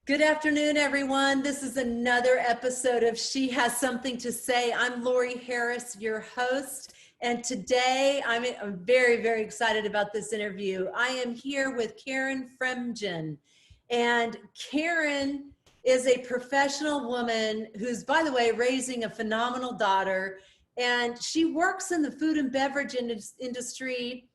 Good afternoon, everyone. This is another episode of She Has Something to Say. I'm Lori Harris, your host, and today I'm very, very excited about this interview. I am here with Karin Fremgen, and Karin is a professional woman who's, by the way, raising a phenomenal daughter, and she works in the food and beverage industry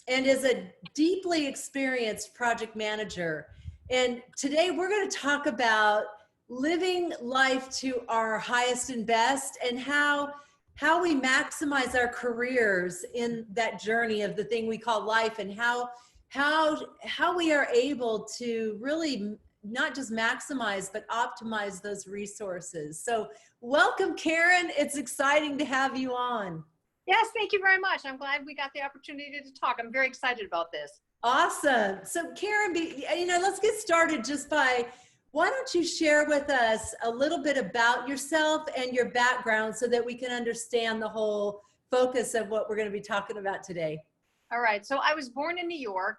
and is a deeply experienced project manager. And today we're going to talk about living life to our highest and best and how we maximize our careers in that journey of the thing we call life, and how we are able to really not just maximize but optimize those resources. So welcome, Karin. It's exciting to have you on. Yes, thank you very much. I'm glad we got the opportunity to talk. I'm very excited about this. Awesome. So Karin, let's get started just by, why don't you share with us a little bit about yourself and your background so that we can understand the whole focus of what we're going to be talking about today. All right. So I was born in New York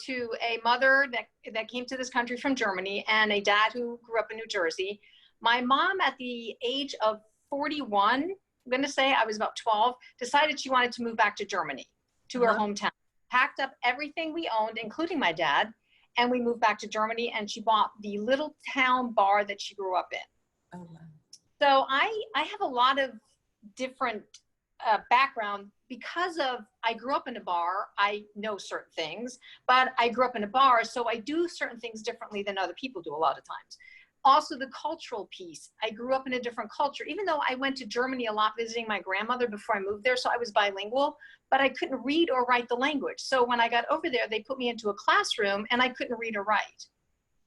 to a mother that came to this country from Germany and a dad who grew up in New Jersey. My mom, at the age of 41, I'm going to say I was about 12, decided she wanted to move back to Germany, to her hometown. Packed up everything we owned, including my dad, and we moved back to Germany, and she bought the little town bar that she grew up in. Oh, wow. So I have a lot of different background because of, I grew up in a bar. I know certain things, but I grew up in a bar, so I do certain things differently than other people do a lot of times. Also, the cultural piece. I grew up in a different culture, even though I went to Germany a lot visiting my grandmother before I moved there, so I was bilingual, but I couldn't read or write the language. So when I got over there, they put me into a classroom and I couldn't read or write.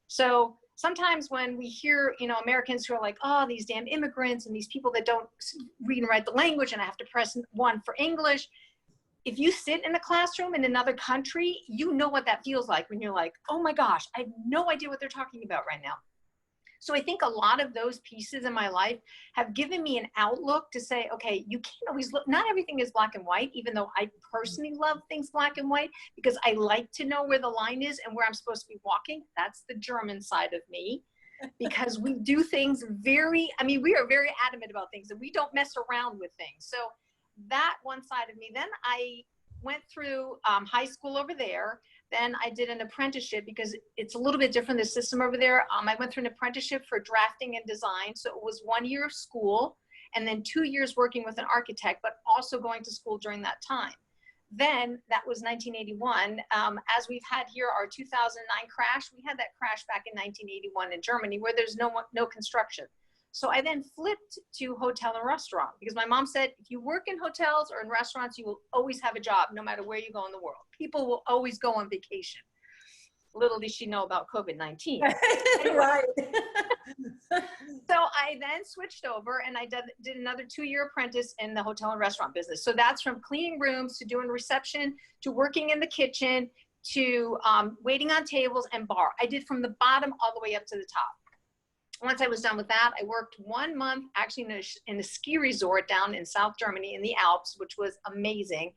So sometimes when we hear, Americans who are like, oh, these damn immigrants and these people that don't read and write the language, and I have to press one for English. If you sit in a classroom in another country, you know what that feels like when you're like, oh my gosh, I have no idea what they're talking about right now. So I think a lot of those pieces in my life have given me an outlook to say, okay, you can't always look, not everything is black and white, even though I personally love things black and white because I like to know where the line is and where I'm supposed to be walking. That's the German side of me, because we do things we are very adamant about things and we don't mess around with things. So that one side of me. Then I went through high school over there. Then I did an apprenticeship because it's a little bit different, the system over there. I went through an apprenticeship for drafting and design. So it was 1 year of school and then 2 years working with an architect, but also going to school during that time. Then that was 1981. As we've had here our 2009 crash, we had that crash back in 1981 in Germany where there's no construction. So I then flipped to hotel and restaurant because my mom said, if you work in hotels or in restaurants, you will always have a job no matter where you go in the world. People will always go on vacation. Little did she know about COVID-19. Right. So I then switched over and I did another 2-year apprentice in the hotel and restaurant business. So that's from cleaning rooms to doing reception to working in the kitchen to waiting on tables and bar. I did from the bottom all the way up to the top. Once I was done with that, I worked 1 month actually in a ski resort down in South Germany in the Alps, which was amazing.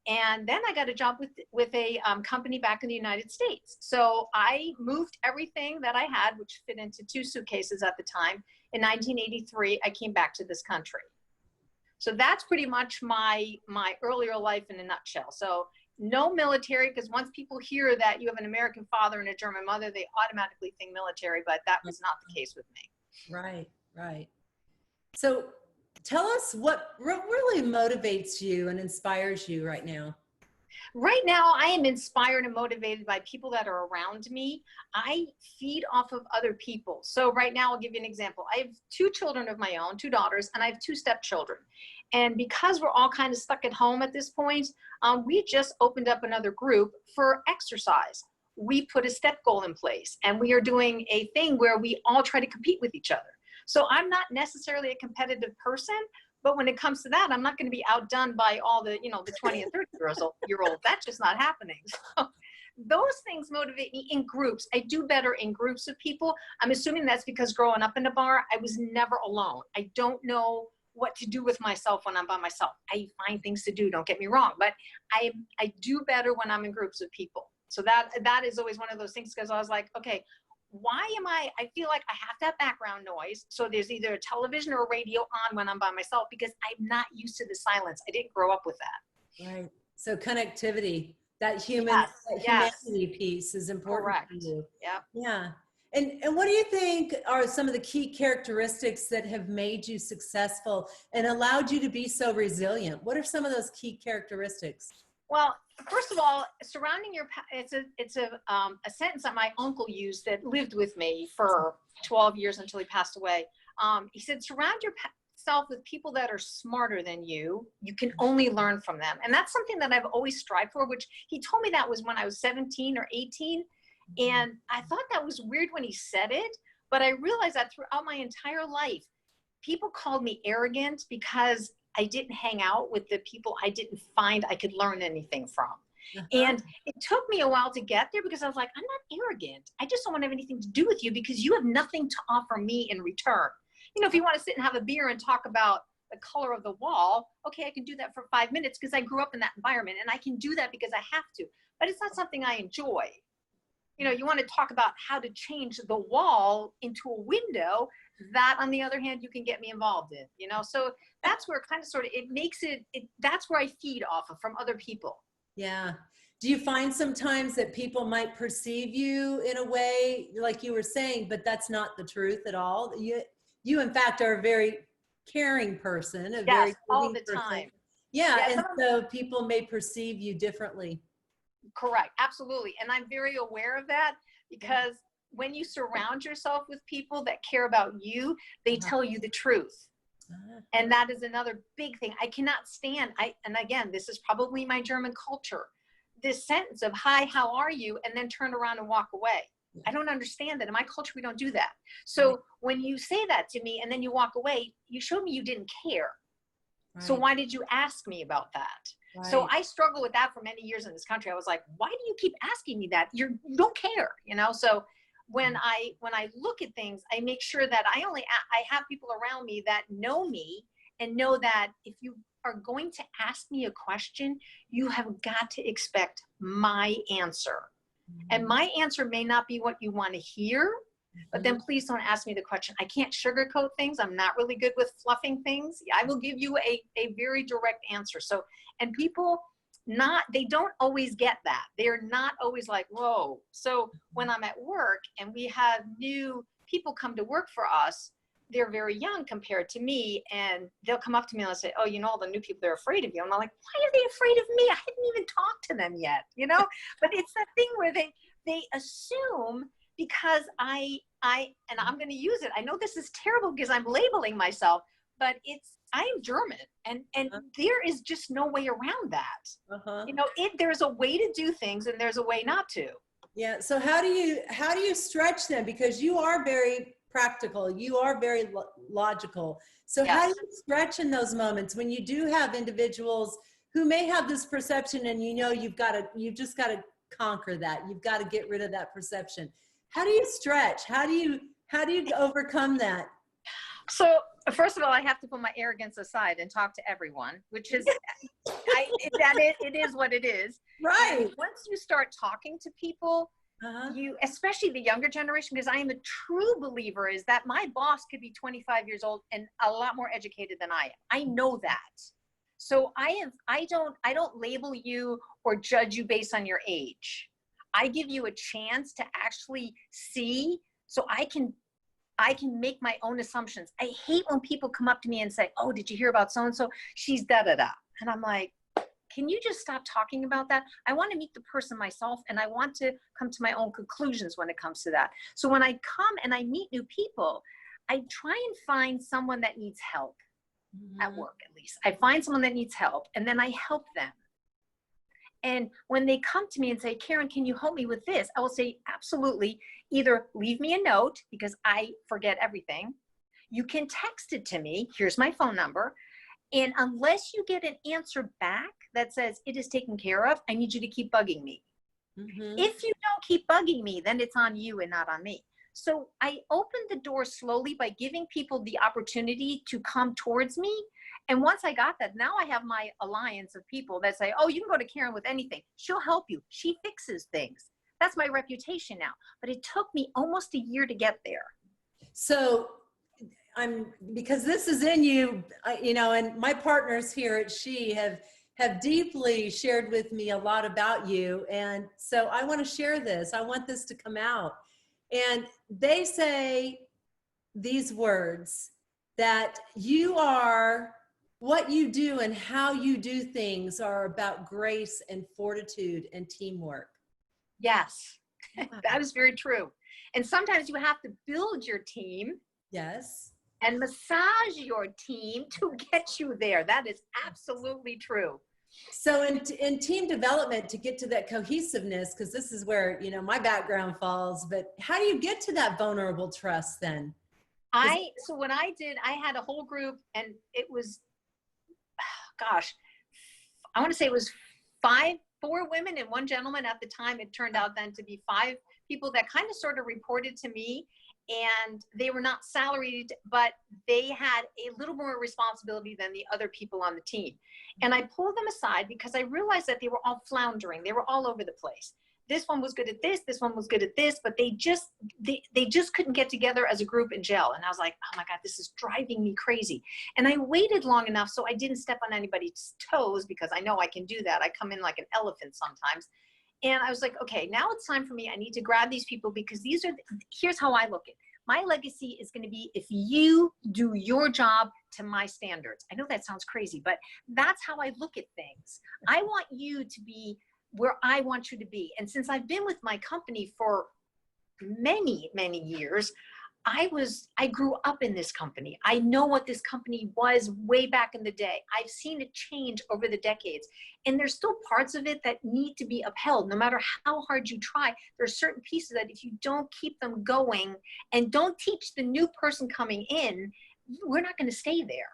And then I got a job with a company back in the United States. So I moved everything that I had, which fit into 2 suitcases at the time. In 1983, I came back to this country. So that's pretty much my earlier life in a nutshell. So no military, because once people hear that you have an American father and a German mother, they automatically think military, but that was not the case with me. Right, right. So tell us what really motivates you and inspires you right now. Right now, I am inspired and motivated by people that are around me. I feed off of other people. So right now, I'll give you an example. I have 2 children of my own, 2 daughters, and I have 2 stepchildren. And because we're all kind of stuck at home at this point, we just opened up another group for exercise. We put a step goal in place, and we are doing a thing where we all try to compete with each other. So I'm not necessarily a competitive person, but when it comes to that, I'm not going to be outdone by all the 20 and 30-year-old. That's just not happening. So those things motivate me in groups. I do better in groups of people. I'm assuming that's because growing up in a bar, I was never alone. I don't know what to do with myself when I'm by myself. I find things to do, don't get me wrong, but I do better when I'm in groups of people. So that is always one of those things, because I was like, okay, I feel like I have to have background noise. So there's either a television or a radio on when I'm by myself because I'm not used to the silence. I didn't grow up with that. Right. So connectivity, that Yes, yes, humanity piece is important correct. for you. Yep. Yeah. And what do you think are some of the key characteristics that have made you successful and allowed you to be so resilient? What are some of those key characteristics? Well, first of all, it's a sentence that my uncle used that lived with me for 12 years until he passed away. He said, surround yourself with people that are smarter than you. You can only learn from them. And that's something that I've always strived for, which he told me that was when I was 17 or 18. And I thought that was weird when he said it, but I realized that throughout my entire life, people called me arrogant because I didn't hang out with the people I didn't find I could learn anything from. And it took me a while to get there because I was like, I'm not arrogant. I just don't want to have anything to do with you because you have nothing to offer me in return. You know, if you want to sit and have a beer and talk about the color of the wall, okay, I can do that for 5 minutes because I grew up in that environment and I can do that because I have to, but it's not something I enjoy. You know, you want to talk about how to change the wall into a window. That, on the other hand, you can get me involved in, you know? So that's where it makes it, that's where I feed off of from other people. Yeah. Do you find sometimes that people might perceive you in a way, like you were saying, but that's not the truth at all? You in fact, are a very caring person, a very Yes, all giving the person. time. Yeah. Yeah, And so people may perceive you differently. correct. Absolutely. And I'm very aware of that because when you surround yourself with people that care about you, they tell you the truth. And that is another big thing. I cannot stand, and again, this is probably my German culture, this sentence of, hi, how are you? And then turn around and walk away. I don't understand that. In my culture, we don't do that. So when you say that to me and then you walk away, you showed me you didn't care. Right. So why did you ask me about that? Right. So I struggled with that for many years in this country. I was like, why do you keep asking me that? You don't care, you know? So when I look at things, I make sure that I have people around me that know me and know that if you are going to ask me a question, you have got to expect my answer. And my answer may not be what you want to hear, but then please don't ask me the question. I can't sugarcoat things. I'm not really good with fluffing things. I will give you a very direct answer. So, and people they don't always get that. They're not always like, whoa. So when I'm at work and we have new people come to work for us, they're very young compared to me, and they'll come up to me and they'll say, oh, you know, all the new people, they're afraid of you. And I'm like, why are they afraid of me? I hadn't even talked to them yet, you know? But it's that thing where they assume because I'm going to use it. I know this is terrible because I'm labeling myself, but I am German, and there is just no way around that. You know, there's a way to do things and there's a way not to. Yeah. So how do you stretch them? Because you are very practical. You are very logical. So Yes. How do you stretch in those moments when you do have individuals who may have this perception and you know you've just got to conquer that. You've got to get rid of that perception. How do you stretch? How do you overcome that? So first of all, I have to put my arrogance aside and talk to everyone, which is, it is what it is. Right. And once you start talking to people, especially the younger generation, because I am a true believer is that my boss could be 25 years old and a lot more educated than I am. I know that. So I don't label you or judge you based on your age. I give you a chance to actually see, so I can make my own assumptions. I hate when people come up to me and say, oh, did you hear about so-and-so? She's da-da-da. And I'm like, can you just stop talking about that? I want to meet the person myself, and I want to come to my own conclusions when it comes to that. So when I come and I meet new people, I try and find someone that needs help at work, at least. I find someone that needs help, and then I help them. And when they come to me and say, Karin, can you help me with this? I will say, absolutely. Either leave me a note because I forget everything. You can text it to me. Here's my phone number. And unless you get an answer back that says it is taken care of, I need you to keep bugging me. If you don't keep bugging me, then it's on you and not on me. So I opened the door slowly by giving people the opportunity to come towards me. And once I got that, now I have my alliance of people that say, oh, you can go to Karin with anything. She'll help you. She fixes things. that's my reputation now. But it took me almost a year to get there. So because this is in you, you know, and my partners here at She have deeply shared with me a lot about you. And so I want to share this. I want this to come out. And they say these words, that you are, what you do and how you do things are about grace and fortitude and teamwork. Yes, that is very true. And sometimes you have to build your team. Yes. And massage your team to get you there. That is absolutely true. So in team development, to get to that cohesiveness, because this is where, you know, my background falls, but how do you get to that vulnerable trust then? So what I did, I had a whole group, and it was, gosh, I want to say it was 4 women and 1 gentleman at the time. It turned out then to be 5 people that kind of sort of reported to me, and they were not salaried, but they had a little more responsibility than the other people on the team. And I pulled them aside because I realized that they were all floundering. They were all over the place. This one was good at this one was good at this, but they just couldn't get together as a group and gel. And I was like, oh my God, this is driving me crazy. And I waited long enough so I didn't step on anybody's toes, because I know I can do that. I come in like an elephant sometimes. And I was like, okay, now it's time for me. I need to grab these people, because here's how I look at it. My legacy is going to be if you do your job to my standards. I know that sounds crazy, but that's how I look at things. I want you to be where I want you to be. And since I've been with my company for many, many years, I grew up in this company. I know what this company was way back in the day. I've seen it change over the decades. And there's still parts of it that need to be upheld. No matter how hard you try, there's certain pieces that if you don't keep them going and don't teach the new person coming in, we're not going to stay there.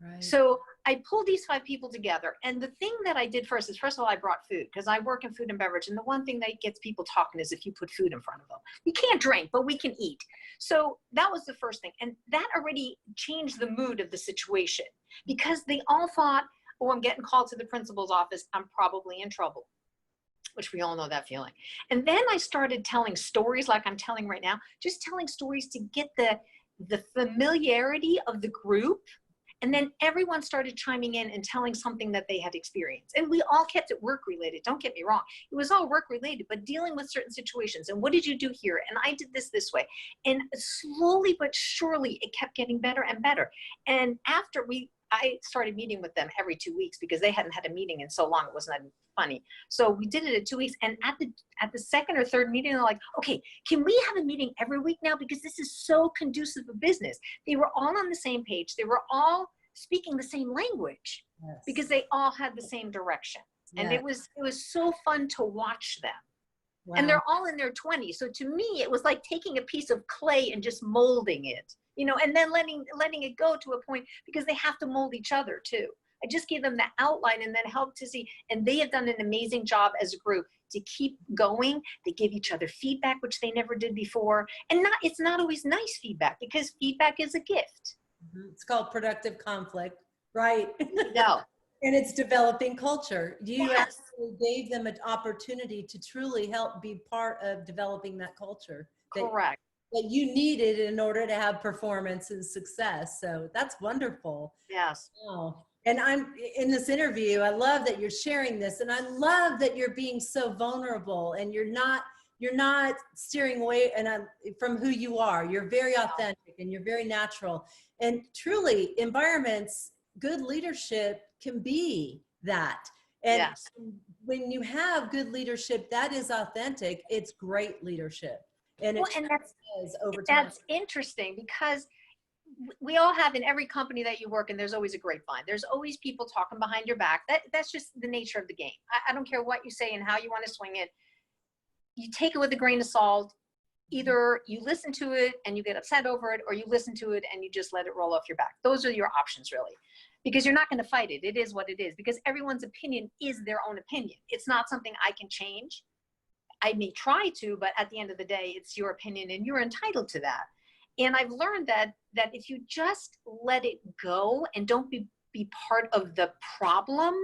Right. So I pulled these 5 people together. And the thing that I did first is, first of all, I brought food, because I work in food and beverage. And the one thing that gets people talking is if you put food in front of them. We can't drink, but we can eat. So that was the first thing. And that already changed the mood of the situation, because they all thought, oh, I'm getting called to the principal's office. I'm probably in trouble, which we all know that feeling. And then I started telling stories like I'm telling right now, just telling stories to get the familiarity of the group. And then everyone started chiming in and telling something that they had experienced. And we all kept it work related. Don't get me wrong. It was all work related, but dealing with certain situations. And what did you do here? And I did this way. And slowly but surely, it kept getting better and better. And after I started meeting with them every 2 weeks, because they hadn't had a meeting in so long, it wasn't funny. So we did it at 2 weeks. And at the second or third meeting, they're like, okay, can we have a meeting every week now? Because this is so conducive of business. They were all on the same page. They were all speaking the same language, yes, because they all had the same direction. Yes. And it was so fun to watch them. Wow. And they're all in their 20s. So to me, it was like taking a piece of clay and just molding it, you know, and then letting it go to a point, because they have to mold each other too. I just gave them the outline and then helped to see, and they have done an amazing job as a group to keep going. They give each other feedback, which they never did before. And it's not always nice feedback, because feedback is a gift. It's called productive conflict, right? No. And it's developing culture. You Yes. actually gave them an opportunity to truly help be part of developing that culture. Correct. That you needed in order to have performance and success. So that's wonderful. Yes. Wow. And I'm in this interview, I love that you're sharing this, and I love that you're being so vulnerable, and you're not steering away from who you are. You're very authentic and you're very natural. And truly, environments, good leadership can be that. And yes, when you have good leadership that is authentic, it's great leadership. And that's interesting, because we all have, in every company that you work in, there's always a grapevine. There's always people talking behind your back. That's just the nature of the game. I don't care what you say and how you want to swing it. You take it with a grain of salt. Either you listen to it and you get upset over it, or you listen to it and you just let it roll off your back. Those are your options, really, because you're not going to fight it. It is what it is, because everyone's opinion is their own opinion. It's not something I can change. I may try to, but at the end of the day, it's your opinion and you're entitled to that. And I've learned that if you just let it go and don't be part of the problem,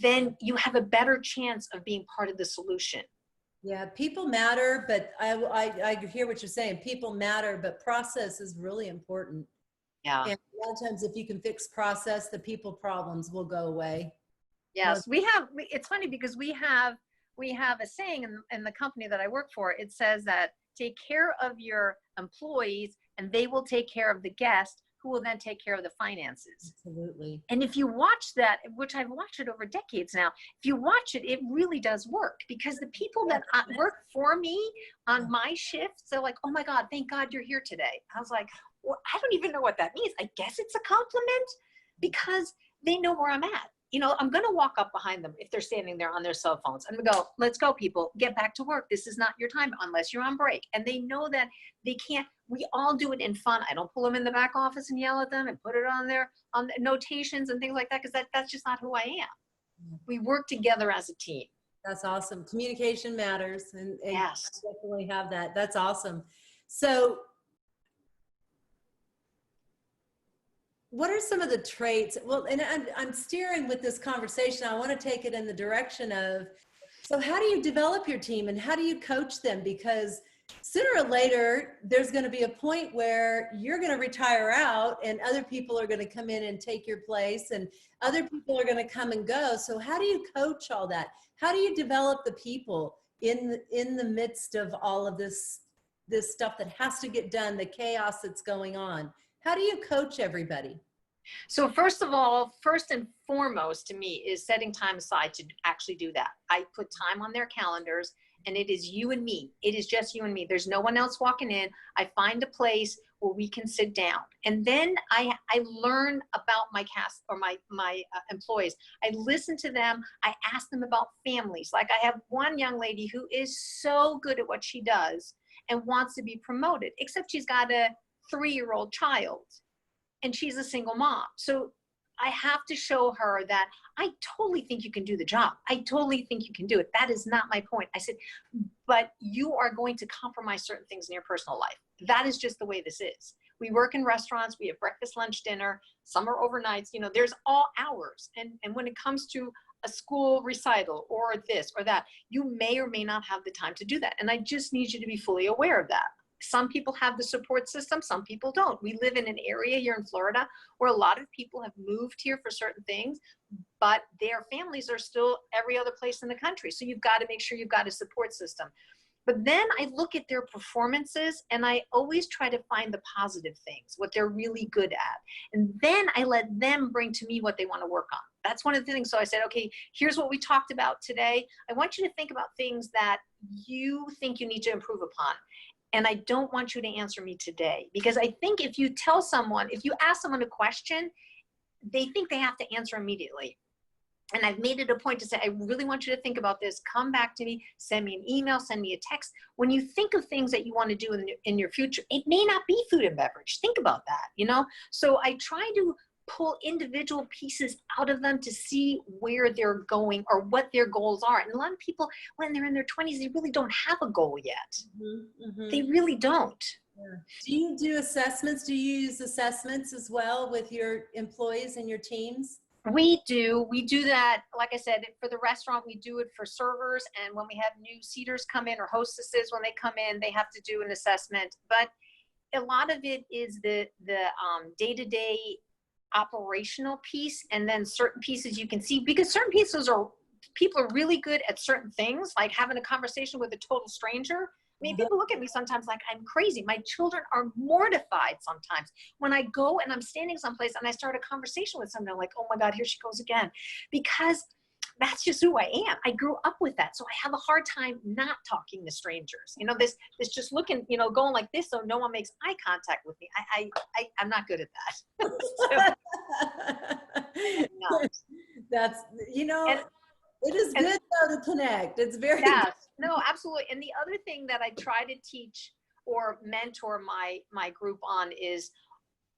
then you have a better chance of being part of the solution. Yeah, people matter, but I hear what you're saying. People matter, but process is really important. Yeah. And a lot of times, if you can fix process, the people problems will go away. Most, Yes, it's funny because we have a saying in the company that I work for. It says that take care of your employees and they will take care of the guest who will then take care of the finances. absolutely. And if you watch that, which I've watched it over decades now, if you watch it, it really does work because the people that work for me on my shifts, they're like, oh my God, thank God you're here today. I was like, well, I don't even know what that means. I guess it's a compliment because they know where I'm at. You know, I'm going to walk up behind them if they're standing there on their cell phones. I'm going to go, let's go, people, get back to work. This is not your time unless you're on break. And they know that they can't, we all do it in fun. I don't pull them in the back office and yell at them and put it on their on the notations and things like that, because that's just not who I am. We work together as a team. That's awesome. Communication matters, and Yes. I definitely have that. That's awesome. So what are some of the traits? Well, and I'm steering with this conversation. I want to take it in the direction of, so how do you develop your team and how do you coach them? Because sooner or later, there's going to be a point where you're going to retire out and other people are going to come in and take your place and other people are going to come and go. So how do you coach all that? How do you develop the people in the midst of all of this stuff that has to get done, the chaos that's going on? How do you coach everybody? So first of all, first and foremost to me is setting time aside to actually do that. I put time on their calendars and it is you and me. It is just you and me. There's no one else walking in. I find a place where we can sit down. And then I learn about my cast or my employees. I listen to them. I ask them about families. Like I have one young lady who is so good at what she does and wants to be promoted, except she's got a 3-year-old child and she's a single mom. So I have to show her that I totally think you can do the job. I totally think you can do it. That is not my point. I said, but you are going to compromise certain things in your personal life. That is just the way this is. We work in restaurants. We have breakfast, lunch, dinner. Some are overnights. You know, there's all hours. And when it comes to a school recital or this or that, you may or may not have the time to do that. And I just need you to be fully aware of that. Some people have the support system, some people don't. We live in an area here in Florida where a lot of people have moved here for certain things, but their families are still every other place in the country. So you've got to make sure you've got a support system. But then I look at their performances and I always try to find the positive things, what they're really good at. And then I let them bring to me what they want to work on. That's one of the things. So I said, okay, here's what we talked about today. I want you to think about things that you think you need to improve upon. And I don't want you to answer me today, because I think if you tell someone, if you ask someone a question, they think they have to answer immediately. And I've made it a point to say, I really want you to think about this. Come back to me, send me an email, send me a text. When you think of things that you want to do in your future, it may not be food and beverage. Think about that, you know? So I try to pull individual pieces out of them to see where they're going or what their goals are. And a lot of people, when they're in their 20s, they really don't have a goal yet. They really don't. Yeah. Do you do assessments? Do you use assessments as well with your employees and your teams? We do that. Like I said, for the restaurant, we do it for servers. And when we have new seaters come in or hostesses, when they come in, they have to do an assessment. But a lot of it is the day-to-day operational piece, and then certain pieces you can see, because certain pieces are, people are really good at certain things, like having a conversation with a total stranger. I mean, people look at me sometimes like I'm crazy. My children are mortified sometimes when I go and I'm standing someplace and I start a conversation with someone, like, oh my God, here she goes again, because that's just who I am. I grew up with that. So I have a hard time not talking to strangers. You know, this just looking, you know, going like this so no one makes eye contact with me. I'm not good at that. No. That's, you know, And, it is good though to connect. It's very yes, good. no, absolutely. And the other thing that I try to teach or mentor my group on is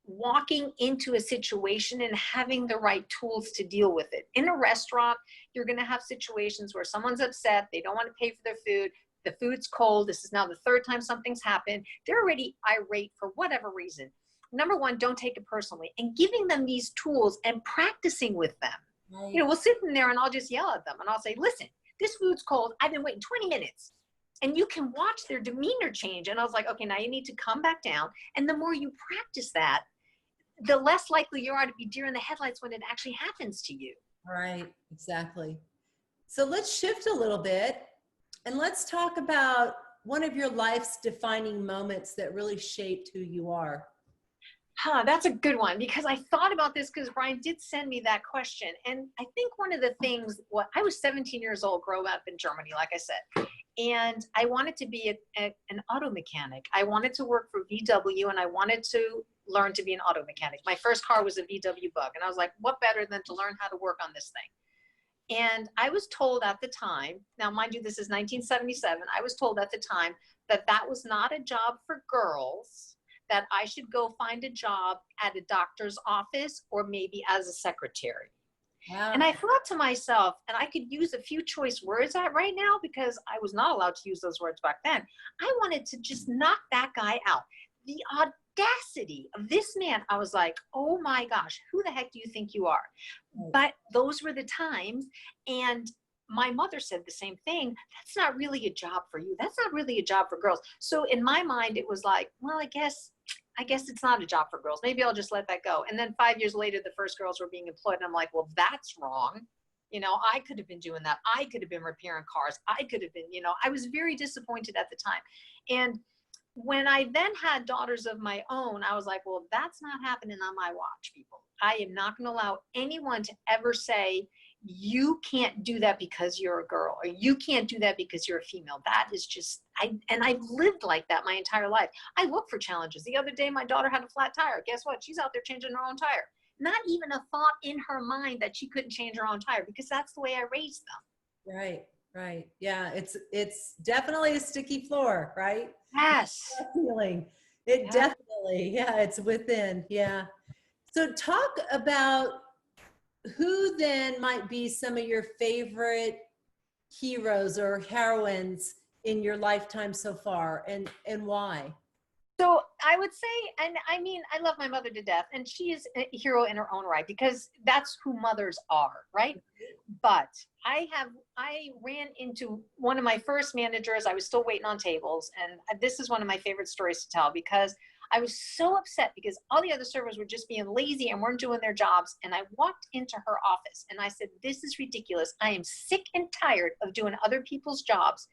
walking into a situation and having the right tools to deal with it. In a restaurant, you're going to have situations where someone's upset, they don't want to pay for their food, the food's cold, this is now the 3rd time something's happened, they're already irate for whatever reason. Number one, don't take it personally, and giving them these tools and practicing with them. Right. You know, we'll sit in there and I'll just yell at them and I'll say, listen, this food's cold, I've been waiting 20 minutes. and you can watch their demeanor change. And I was like, okay, now you need to come back down. And the more you practice that, the less likely you are to be deer in the headlights when it actually happens to you. Right, exactly. So let's shift a little bit and let's talk about one of your life's defining moments that really shaped who you are. That's a good one, because I thought about this because Brian did send me that question. And I think one of the things, I was 17 years old, growing up in Germany, like I said, and I wanted to be an auto mechanic. I wanted to work for VW, and I wanted to learn to be an auto mechanic. My first car was a VW Bug. And I was like, what better than to learn how to work on this thing? And I was told at the time, now mind you, this is 1977. I was told at the time that that was not a job for girls, that I should go find a job at a doctor's office or maybe as a secretary. Wow. And I thought to myself, and I could use a few choice words right now because I was not allowed to use those words back then. I wanted to just knock that guy out. The audacity of this man, I was like, oh my gosh, who the heck do you think you are? But those were the times. And my mother said the same thing. That's not really a job for you. That's not really a job for girls. So in my mind, it was like, well, I guess it's not a job for girls. Maybe I'll just let that go. And then 5 years later, the first girls were being employed. And I'm like, well, that's wrong. You know, I could have been doing that. I could have been repairing cars. I could have been, I was very disappointed at the time. And when I then had daughters of my own, I was like, well, that's not happening on my watch, people. I am not going to allow anyone to ever say, you can't do that because you're a girl, or you can't do that because you're a female. That is just, and I've lived like that my entire life. I look for challenges. The other day, my daughter had a flat tire. Guess what? She's out there changing her own tire. Not even a thought in her mind that she couldn't change her own tire, because that's the way I raised them. Right, right. Yeah, it's definitely a sticky floor, right? Yes. Feeling. It definitely, yeah, it's within, yeah. So talk about who then might be some of your favorite heroes or heroines in your lifetime so far, and why? So I would say, and I mean, I love my mother to death, and she is a hero in her own right, because that's who mothers are, right? But I ran into one of my first managers. I was still waiting on tables. And this is one of my favorite stories to tell, because I was so upset because all the other servers were just being lazy and weren't doing their jobs. And I walked into her office and I said, this is ridiculous. I am sick and tired of doing other people's jobs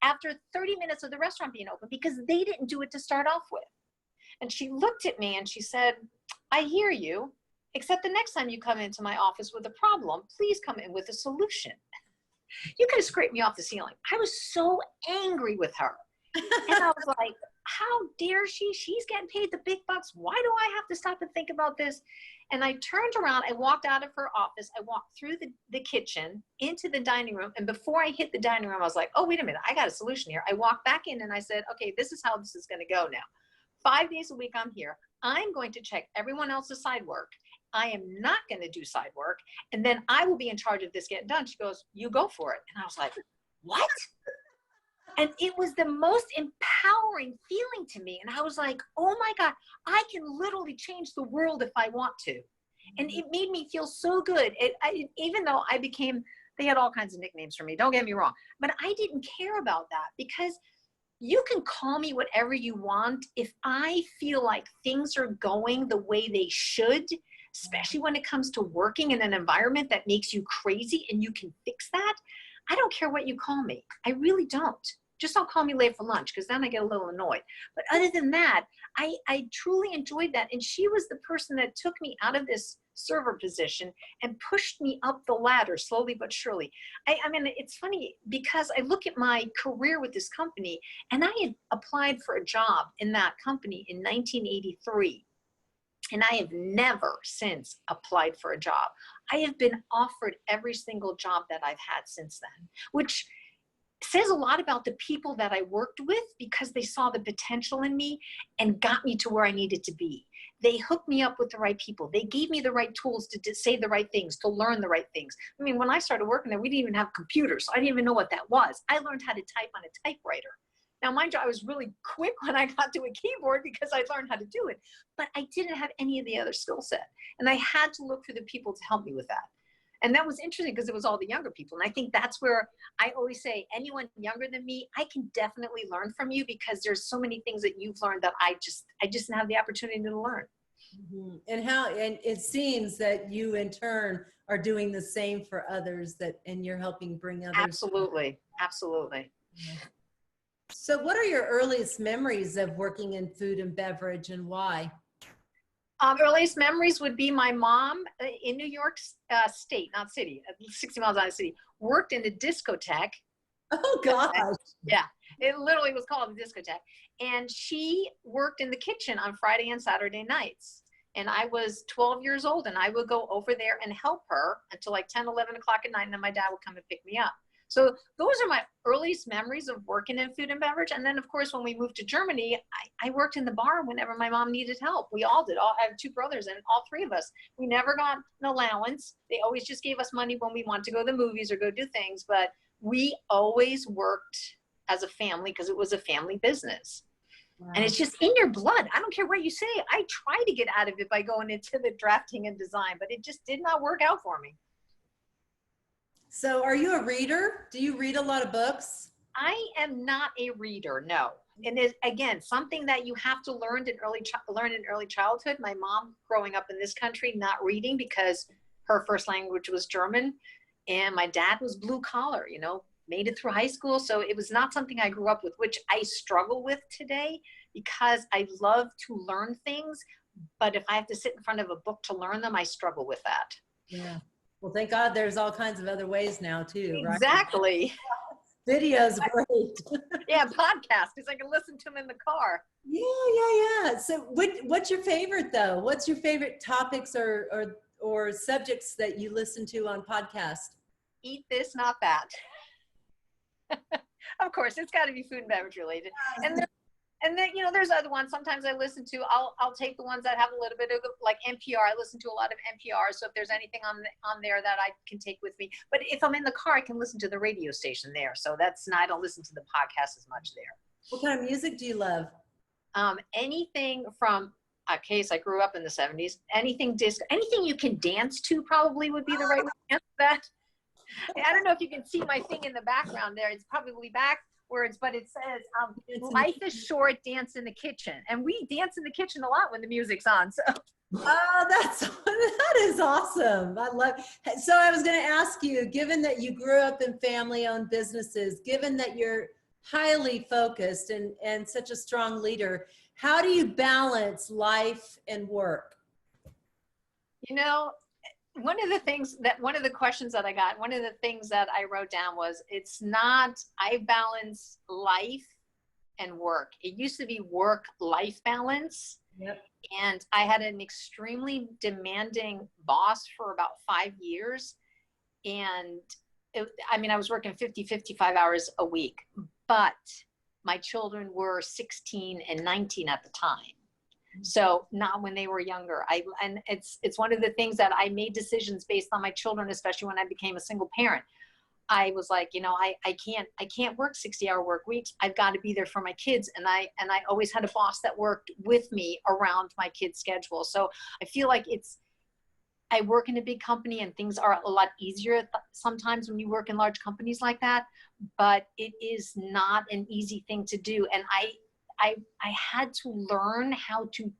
after 30 minutes of the restaurant being open, because they didn't do it to start off with. And she looked at me and she said, I hear you, except the next time you come into my office with a problem, please come in with a solution. You could have scraped me off the ceiling. I was so angry with her. And I was like, how dare she? She's getting paid the big bucks. Why do I have to stop and think about this? And I turned around, I walked out of her office, I walked through the kitchen into the dining room. And before I hit the dining room, I was like, oh, wait a minute, I got a solution here. I walked back in and I said, okay, this is how this is going to go now. 5 days a week I'm here. I'm going to check everyone else's side work. I am not going to do side work. And then I will be in charge of this getting done. She goes, you go for it. And I was like, what? And it was the most empowering feeling to me. And I was like, oh my God, I can literally change the world if I want to. And it made me feel so good. Even though they had all kinds of nicknames for me, don't get me wrong, but I didn't care about that, because you can call me whatever you want. If I feel like things are going the way they should, especially when it comes to working in an environment that makes you crazy and you can fix that, I don't care what you call me. I really don't. Just don't call me late for lunch, because then I get a little annoyed. But other than that, I truly enjoyed that. And she was the person that took me out of this server position and pushed me up the ladder slowly but surely. I mean, it's funny because I look at my career with this company, and I had applied for a job in that company in 1983. And I have never since applied for a job. I have been offered every single job that I've had since then, which says a lot about the people that I worked with, because they saw the potential in me and got me to where I needed to be. They hooked me up with the right people. They gave me the right tools to say the right things, to learn the right things. I mean, when I started working there, we didn't even have computers. So I didn't even know what that was. I learned how to type on a typewriter. Now, mind you, I was really quick when I got to a keyboard because I learned how to do it, but I didn't have any of the other skill set. And I had to look for the people to help me with that. And that was interesting because it was all the younger people. And I think that's where I always say, anyone younger than me, I can definitely learn from you, because there's so many things that you've learned that I just didn't have the opportunity to learn. Mhm. And it seems that you in turn are doing the same for others, and you're helping bring others. Absolutely. Absolutely. So what are your earliest memories of working in food and beverage, and why? Earliest memories would be my mom in New York State, not city, 60 miles out of the city, worked in a discotheque. Oh gosh. Yeah, it literally was called a discotheque. And she worked in the kitchen on Friday and Saturday nights. And I was 12 years old, and I would go over there and help her until like 10, 11 o'clock at night. And then my dad would come and pick me up. So those are my earliest memories of working in food and beverage. And then, of course, when we moved to Germany, I worked in the bar whenever my mom needed help. We all did. I have two brothers, and all three of us. We never got an allowance. They always just gave us money when we wanted to go to the movies or go do things. But we always worked as a family because it was a family business. Wow. And it's just in your blood. I don't care what you say. I try to get out of it by going into the drafting and design, but it just did not work out for me. So are you a reader? Do you read a lot of books? I am not a reader, no. And it, again, something that you have to learn in early childhood. My mom, growing up in this country, not reading because her first language was German, and my dad was blue collar, you know, made it through high school. So it was not something I grew up with, which I struggle with today because I love to learn things. But if I have to sit in front of a book to learn them, I struggle with that. Yeah. Well, thank God there's all kinds of other ways now too, right? Exactly. Video's great. Yeah, podcast, because I can listen to them in the car. Yeah. So what's your favorite though? What's your favorite topics or subjects that you listen to on podcast? Eat this, not that. Of course, it's got to be food and beverage related. And then, you know, there's other ones. Sometimes I listen to, I'll take the ones that have a little bit of like NPR. I listen to a lot of NPR. So if there's anything on there that I can take with me, but if I'm in the car, I can listen to the radio station there. So I don't listen to the podcast as much there. What kind of music do you love? Anything from, case I grew up in the 70s, anything disco, anything you can dance to probably would be the right way to answer that. I don't know if you can see my thing in the background there. It's probably backwards, but it says, life is short, dance in the kitchen. And we dance in the kitchen a lot when the music's on. So. Oh, that is awesome. I love. So I was going to ask you, given that you grew up in family-owned businesses, given that you're highly focused and such a strong leader, how do you balance life and work? You know, one of the questions that I got, one of the things that I wrote down was, it's not, I balance life and work. It used to be work-life balance. Yep. And I had an extremely demanding boss for about 5 years. And I was working 55 hours a week, but my children were 16 and 19 at the time. So not when they were younger. And it's one of the things that I made decisions based on my children, especially when I became a single parent. I was like, you know, I can't work 60-hour work weeks. I've got to be there for my kids. And I always had a boss that worked with me around my kids' schedule. So I feel like I work in a big company and things are a lot easier sometimes when you work in large companies like that, but it is not an easy thing to do. And I had to learn how to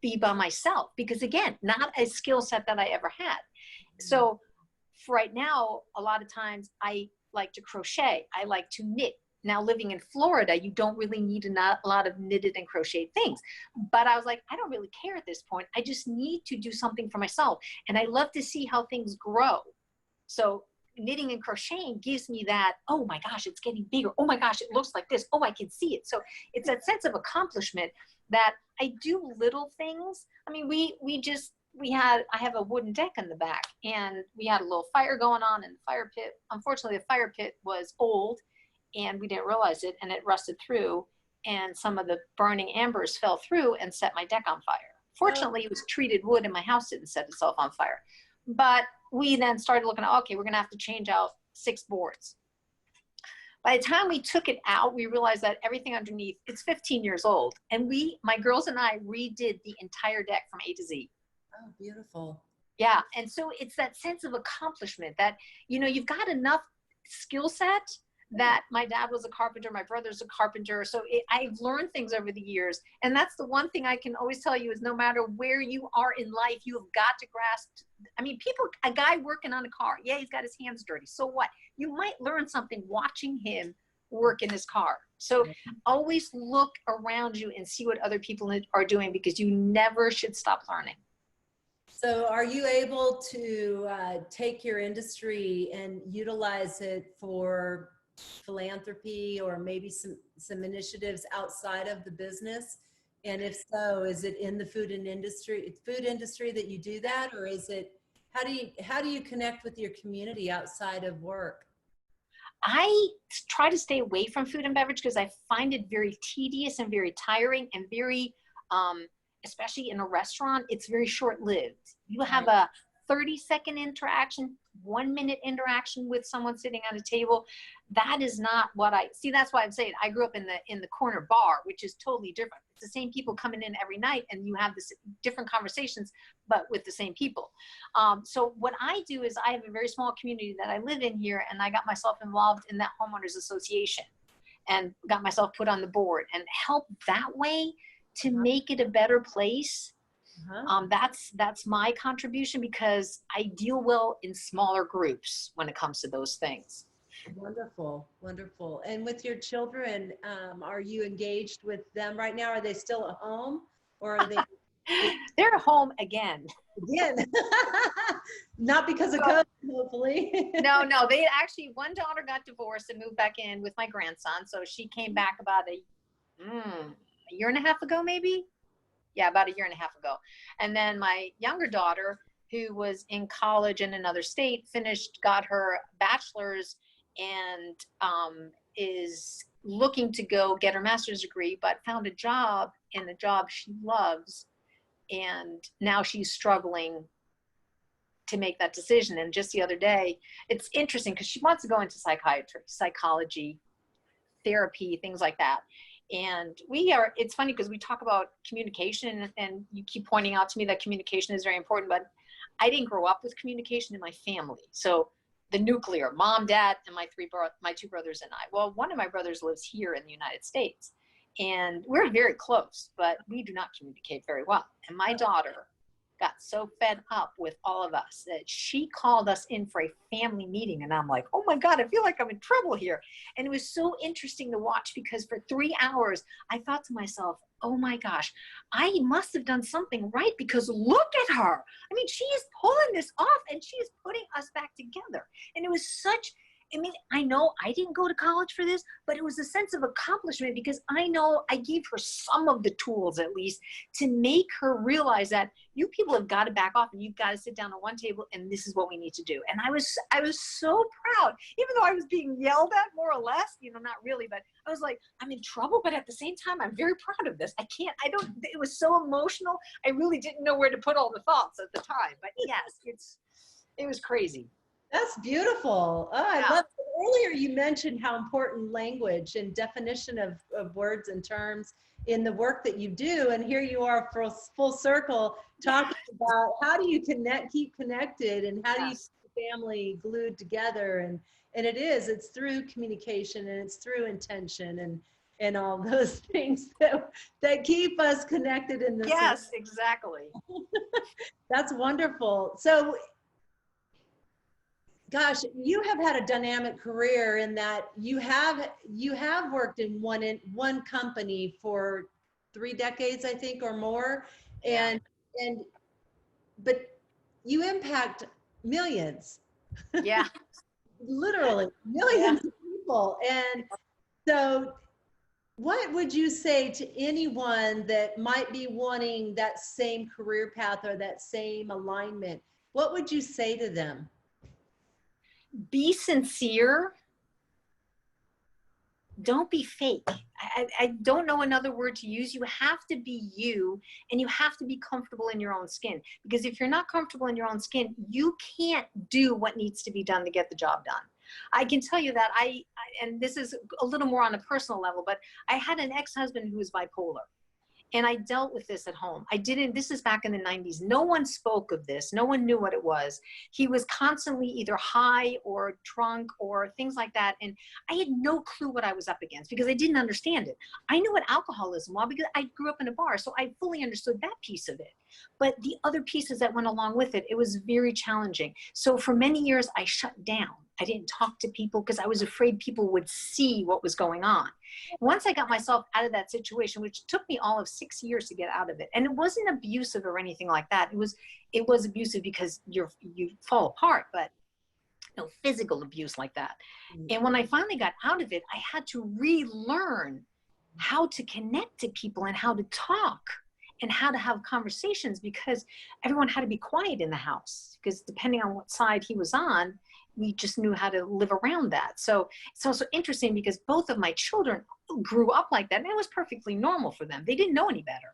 be by myself because, again, not a skill set that I ever had. So for right now, a lot of times I like to crochet. I like to knit. Now, living in Florida, you don't really need a lot of knitted and crocheted things. But I was like, I don't really care at this point. I just need to do something for myself. And I love to see how things grow. So knitting and crocheting gives me that, oh my gosh, it's getting bigger. Oh my gosh, it looks like this. Oh, I can see it. So it's that sense of accomplishment that I do little things. I mean, I have a wooden deck in the back and we had a little fire going on in the fire pit. Unfortunately, the fire pit was old and we didn't realize it and it rusted through and some of the burning embers fell through and set my deck on fire. Fortunately, it was treated wood and my house didn't set itself on fire. But we then started looking at, okay, we're going to have to change out 6 boards. By the time we took it out, we realized that everything underneath, it's 15 years old. And my girls and I redid the entire deck from A to Z. Oh, beautiful. Yeah. And so it's that sense of accomplishment that, you know, you've got enough skill set that my dad was a carpenter, my brother's a carpenter. So I've learned things over the years. And that's the one thing I can always tell you is no matter where you are in life, you have got to grasp. I mean, a guy working on a car, yeah, he's got his hands dirty. So what? You might learn something watching him work in his car. So always look around you and see what other people are doing, because you never should stop learning. So are you able to take your industry and utilize it for philanthropy or maybe some initiatives outside of the business? And if so, is it in the food industry that you do that, or is it, how do you connect with your community outside of work? I try to stay away from food and beverage because I find it very tedious and very tiring and very, especially in a restaurant, it's very short-lived. You have a 30-second interaction, 1-minute interaction with someone sitting at a table. That is not what I see. That's why I'm saying I grew up in the corner bar, which is totally different. It's the same people coming in every night, and you have this different conversations, but with the same people. So what I do is I have a very small community that I live in here, and I got myself involved in that homeowners association and got myself put on the board and help that way to make it a better place. That's my contribution, because I deal well in smaller groups when it comes to those things. Wonderful, wonderful. And with your children, are you engaged with them right now? Are they still at home, or are they? They're home again. Again, not because of COVID, hopefully. No, they actually, one daughter got divorced and moved back in with my grandson. So she came back about a year and a half ago, maybe. Yeah, about a year and a half ago. And then my younger daughter, who was in college in another state, got her bachelor's and is looking to go get her master's degree, but found a job in a job she loves. And now she's struggling to make that decision. And just the other day, it's interesting because she wants to go into psychiatry, psychology, therapy, things like that. And it's funny because we talk about communication, and you keep pointing out to me that communication is very important, but I didn't grow up with communication in my family. So the nuclear, mom, dad, and my two brothers and I. Well, one of my brothers lives here in the United States, and we're very close, but we do not communicate very well. And my daughter got so fed up with all of us that she called us in for a family meeting. And I'm like, oh my God, I feel like I'm in trouble here. And it was so interesting to watch, because for 3 hours, I thought to myself, oh my gosh, I must have done something right, because look at her. I mean, she is pulling this off, and she is putting us back together. And it was I know I didn't go to college for this, but it was a sense of accomplishment, because I know I gave her some of the tools, at least, to make her realize that you people have got to back off, and you've got to sit down at one table, and this is what we need to do. And I was so proud, even though I was being yelled at, more or less, not really, but I was like, I'm in trouble, but at the same time, I'm very proud of this. It was so emotional. I really didn't know where to put all the thoughts at the time, but yes, it was crazy. That's beautiful. Oh, I love it. Earlier you mentioned how important language and definition of words and terms in the work that you do. And here you are for full circle talking about how do you keep connected, and how do you keep the family glued together. And it's through communication, and it's through intention and all those things that keep us connected in this. Yes, exactly. That's wonderful. So, gosh, you have had a dynamic career in that you have worked in one company for 3 decades, I think, or more, but you impact millions. Yeah. Literally millions of people. And so what would you say to anyone that might be wanting that same career path or that same alignment? What would you say to them? Be sincere. Don't be fake. I don't know another word to use. You have to be you, and you have to be comfortable in your own skin. Because if you're not comfortable in your own skin, you can't do what needs to be done to get the job done. I can tell you that and this is a little more on a personal level, but I had an ex-husband who was bipolar. And I dealt with this at home. This is back in the 90s. No one spoke of this. No one knew what it was. He was constantly either high or drunk or things like that. And I had no clue what I was up against because I didn't understand it. I knew what alcoholism was because I grew up in a bar. So I fully understood that piece of it. But the other pieces that went along with it, it was very challenging. So for many years, I shut down. I didn't talk to people because I was afraid people would see what was going on. Once I got myself out of that situation, which took me all of 6 years to get out of it, and it wasn't abusive or anything like that. It was abusive because you fall apart, but no physical abuse like that. And when I finally got out of it, I had to relearn how to connect to people and how to talk and how to have conversations, because everyone had to be quiet in the house because depending on what side he was on, we just knew how to live around that. So it's also interesting because both of my children grew up like that, and it was perfectly normal for them. They didn't know any better.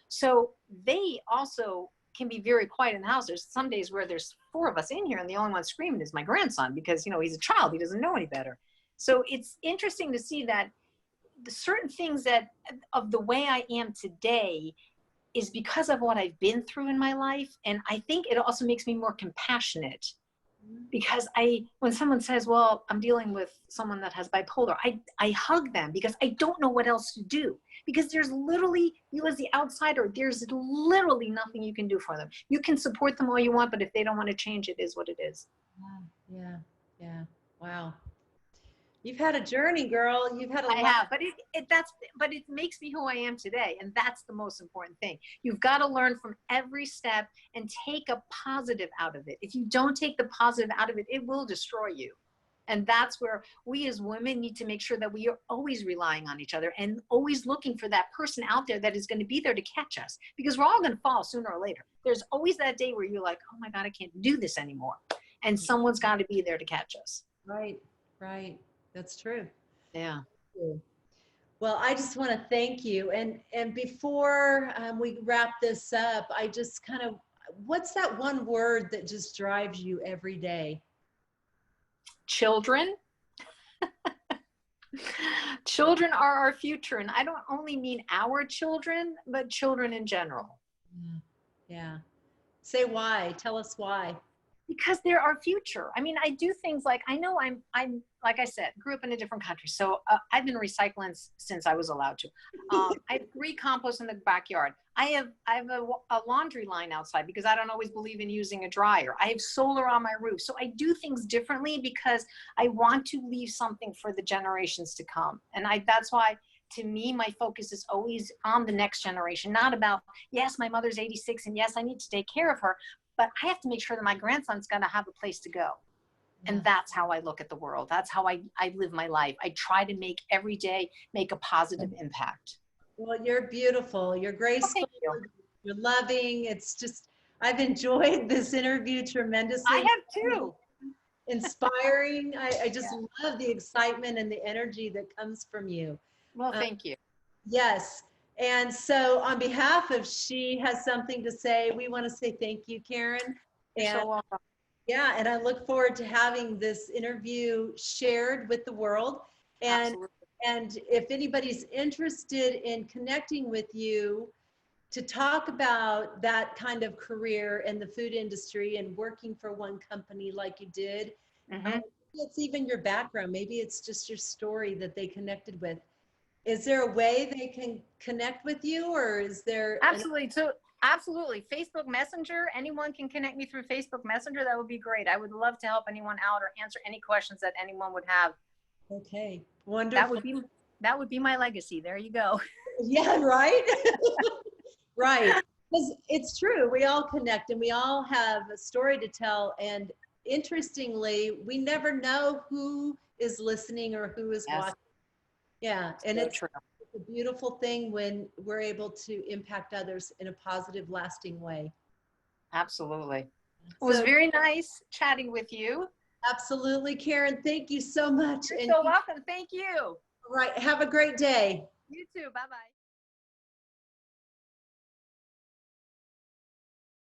So they also can be very quiet in the house. There's some days where there's 4 of us in here and the only one screaming is my grandson because, he's a child. He doesn't know any better. So it's interesting to see that the certain things that of the way I am today is because of what I've been through in my life. And I think it also makes me more compassionate. Because when someone says, well, I'm dealing with someone that has bipolar, I hug them because I don't know what else to do. Because there's literally, you as the outsider, there's literally nothing you can do for them. You can support them all you want, but if they don't want to change, it is what it is. Yeah. Wow. You've had a journey, girl. You've had a lot. I have, but it makes me who I am today. And that's the most important thing. You've got to learn from every step and take a positive out of it. If you don't take the positive out of it, it will destroy you. And that's where we as women need to make sure that we are always relying on each other and always looking for that person out there that is going to be there to catch us, because we're all going to fall sooner or later. There's always that day where you're like, oh my God, I can't do this anymore. And someone's got to be there to catch us. Right. That's true. Yeah. Well, I just want to thank you. And before we wrap this up, I just what's that one word that just drives you every day? Children. Children are our future. And I don't only mean our children, but children in general. Yeah. Say why. Tell us why. Because they're our future. I mean, I do things like, I know I'm like I said, grew up in a different country. So I've been recycling since I was allowed to. I have 3 composts in the backyard. I have a laundry line outside because I don't always believe in using a dryer. I have solar on my roof. So I do things differently because I want to leave something for the generations to come. And that's why, to me, my focus is always on the next generation, not about, yes, my mother's 86 and yes, I need to take care of her, but I have to make sure that my grandson's going to have a place to go. And that's how I look at the world. That's how I live my life. I try to every day make a positive impact. Well, you're beautiful. You're graceful. Oh, You're loving. It's just, I've enjoyed this interview tremendously. I have too. Inspiring. I just love the excitement and the energy that comes from you. Well, thank you. Yes. And so on behalf of She Has Something to Say, we want to say thank you, Karin. You're so welcome. Yeah, and I look forward to having this interview shared with the world. And if anybody's interested in connecting with you to talk about that kind of career in the food industry and working for one company like you did, it's even your background. Maybe it's just your story that they connected with. Is there a way they can connect with you, or is there? Absolutely. Absolutely. Facebook Messenger. Anyone can connect me through Facebook Messenger. That would be great. I would love to help anyone out or answer any questions that anyone would have. Okay. Wonderful. That would be my legacy. There you go. Yeah, right? Right. Because it's true. We all connect and we all have a story to tell. And interestingly, we never know who is listening or who is watching. Yeah. And it's true. It's a beautiful thing when we're able to impact others in a positive, lasting way. Absolutely. It was very nice chatting with you. Absolutely, Karin. Thank you so much. You're so welcome. Thank you. All right. Have a great day. You too. Bye-bye.